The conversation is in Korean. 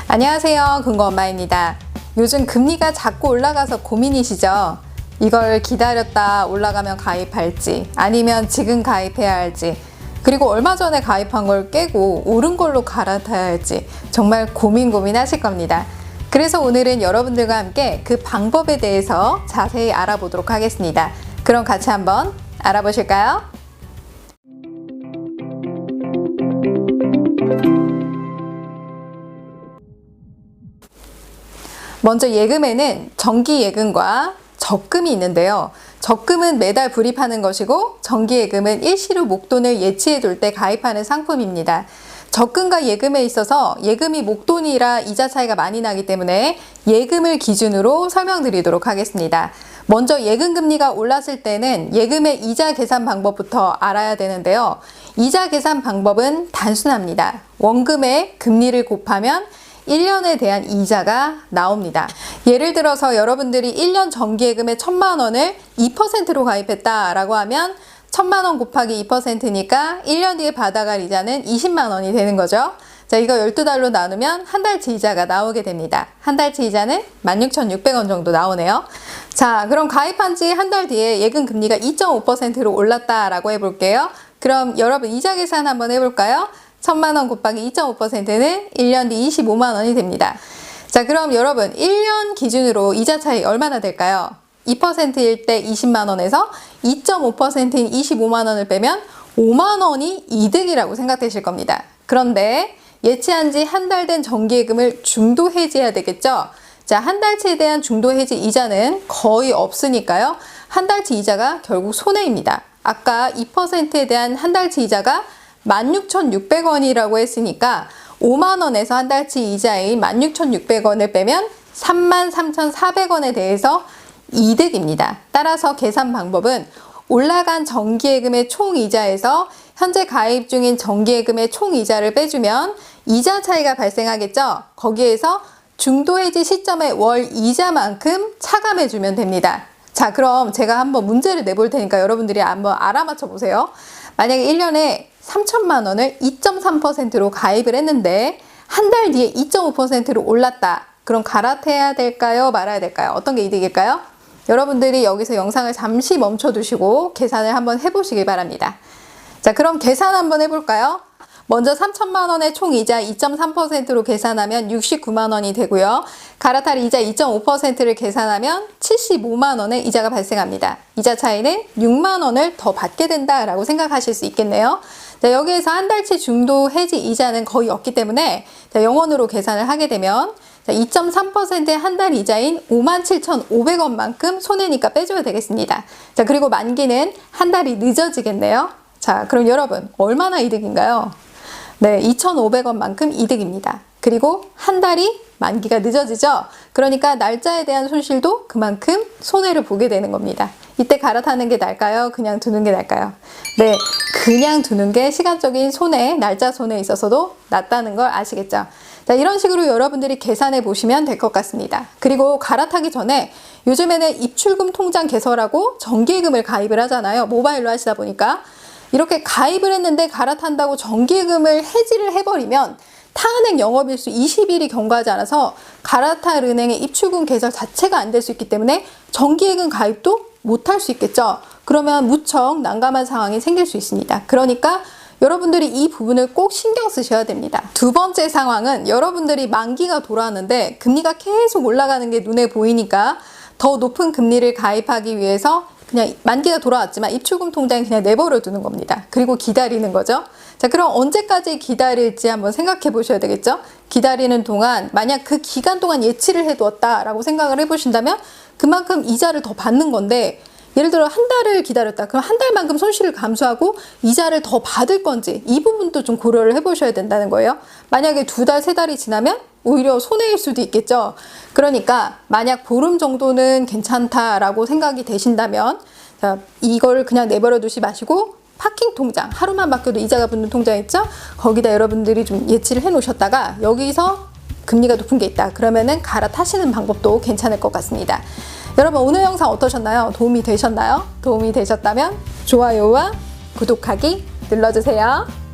안녕하세요, 금고엄마입니다. 요즘 금리가 자꾸 올라가서 고민이시죠? 이걸 기다렸다 올라가면 가입할지 아니면 지금 가입해야 할지, 그리고 얼마 전에 가입한 걸 깨고 오른 걸로 갈아타야 할지 정말 고민하실 겁니다. 그래서 오늘은 여러분들과 함께 그 방법에 대해서 자세히 알아보도록 하겠습니다. 그럼 같이 한번 알아보실까요? 먼저 예금에는 정기예금과 적금이 있는데요. 적금은 매달 불입하는 것이고 정기예금은 일시로 목돈을 예치해 둘 때 가입하는 상품입니다. 적금과 예금에 있어서 예금이 목돈이라 이자 차이가 많이 나기 때문에 예금을 기준으로 설명드리도록 하겠습니다. 먼저 예금 금리가 올랐을 때는 예금의 이자 계산 방법부터 알아야 되는데요. 이자 계산 방법은 단순합니다. 원금의 금리를 곱하면 1년에 대한 이자가 나옵니다. 예를 들어서 여러분들이 1년 정기예금에 1,000만 원을 2%로 가입했다라고 하면 1,000만 원 곱하기 2%니까 1년 뒤에 받아갈 이자는 20만 원이 되는 거죠. 자, 이거 12달로 나누면 한 달치 이자가 나오게 됩니다. 한 달치 이자는 16,600원 정도 나오네요. 자, 그럼 가입한 지 한 달 뒤에 예금 금리가 2.5%로 올랐다라고 해볼게요. 그럼 여러분 이자 계산 한번 해볼까요? 1,000만 원 곱하기 2.5%는 1년 뒤 25만 원이 됩니다. 자, 그럼 여러분 1년 기준으로 이자 차이 얼마나 될까요? 2%일 때 20만 원에서 2.5%인 25만 원을 빼면 5만 원이 이득이라고 생각되실 겁니다. 그런데 예치한 지 한 달 된 정기예금을 중도 해지해야 되겠죠? 자, 한 달치에 대한 중도 해지 이자는 거의 없으니까요. 한 달치 이자가 결국 손해입니다. 아까 2%에 대한 한 달치 이자가 16,600원이라고 했으니까 5만 원에서 한 달치 이자인 16,600원을 빼면 33,400원에 대해서 이득입니다. 따라서 계산 방법은 올라간 정기예금의 총이자에서 현재 가입 중인 정기예금의 총이자를 빼주면 이자 차이가 발생하겠죠? 거기에서 중도해지 시점의 월 이자만큼 차감해주면 됩니다. 자, 그럼 제가 한번 문제를 내볼 테니까 여러분들이 한번 알아맞혀 보세요. 만약에 1년에 3,000만 원을 2.3%로 가입을 했는데 한 달 뒤에 2.5%로 올랐다. 그럼 갈아타야 될까요? 말아야 될까요? 어떤 게 이득일까요? 여러분들이 여기서 영상을 잠시 멈춰 두시고 계산을 한번 해보시기 바랍니다. 자, 그럼 계산 한번 해볼까요? 먼저 3,000만 원의 총이자 2.3%로 계산하면 69만 원이 되고요. 갈아탈 이자 2.5%를 계산하면 75만 원의 이자가 발생합니다. 이자 차이는 6만 원을 더 받게 된다라고 생각하실 수 있겠네요. 자, 여기에서 한 달치 중도 해지 이자는 거의 없기 때문에 자, 영원으로 계산을 하게 되면 2.3%의 한 달 이자인 57,500원만큼 손해니까 빼줘야 되겠습니다. 자, 그리고 만기는 한 달이 늦어지겠네요. 자, 그럼 여러분 얼마나 이득인가요? 네, 2,500원만큼 이득입니다. 그리고 한 달이 만기가 늦어지죠? 그러니까 날짜에 대한 손실도 그만큼 손해를 보게 되는 겁니다. 이때 갈아타는 게 나을까요? 그냥 두는 게 나을까요? 네, 그냥 두는 게 시간적인 손해, 날짜 손해에 있어서도 낫다는 걸 아시겠죠? 자, 이런 식으로 여러분들이 계산해 보시면 될 것 같습니다. 그리고 갈아타기 전에 요즘에는 입출금 통장 개설하고 정기예금을 가입을 하잖아요. 모바일로 하시다 보니까. 이렇게 가입을 했는데 갈아탄다고 정기예금을 해지를 해버리면 타은행 영업일수 20일이 경과하지 않아서 갈아탈 은행의 입출금 개설 자체가 안 될 수 있기 때문에 정기예금 가입도 못할 수 있겠죠. 그러면 무척 난감한 상황이 생길 수 있습니다. 그러니까 여러분들이 이 부분을 꼭 신경 쓰셔야 됩니다. 두 번째 상황은 여러분들이 만기가 돌아왔는데 금리가 계속 올라가는 게 눈에 보이니까 더 높은 금리를 가입하기 위해서 그냥 만기가 돌아왔지만 입출금 통장에 그냥 내버려 두는 겁니다. 그리고 기다리는 거죠. 자, 그럼 언제까지 기다릴지 한번 생각해 보셔야 되겠죠? 기다리는 동안 만약 그 기간 동안 예치를 해두었다라고 생각을 해보신다면 그만큼 이자를 더 받는 건데, 예를 들어 한 달을 기다렸다. 그럼 한 달만큼 손실을 감수하고 이자를 더 받을 건지 이 부분도 좀 고려를 해보셔야 된다는 거예요. 만약에 2달, 3달이 지나면 오히려 손해일 수도 있겠죠. 그러니까 만약 보름 정도는 괜찮다라고 생각이 되신다면 자, 이걸 그냥 내버려 두지 마시고 파킹 통장, 하루만 맡겨도 이자가 붙는 통장 있죠? 거기다 여러분들이 좀 예치를 해 놓으셨다가 여기서 금리가 높은 게 있다. 그러면은 갈아타시는 방법도 괜찮을 것 같습니다. 여러분 오늘 영상 어떠셨나요? 도움이 되셨나요? 도움이 되셨다면 좋아요와 구독하기 눌러주세요.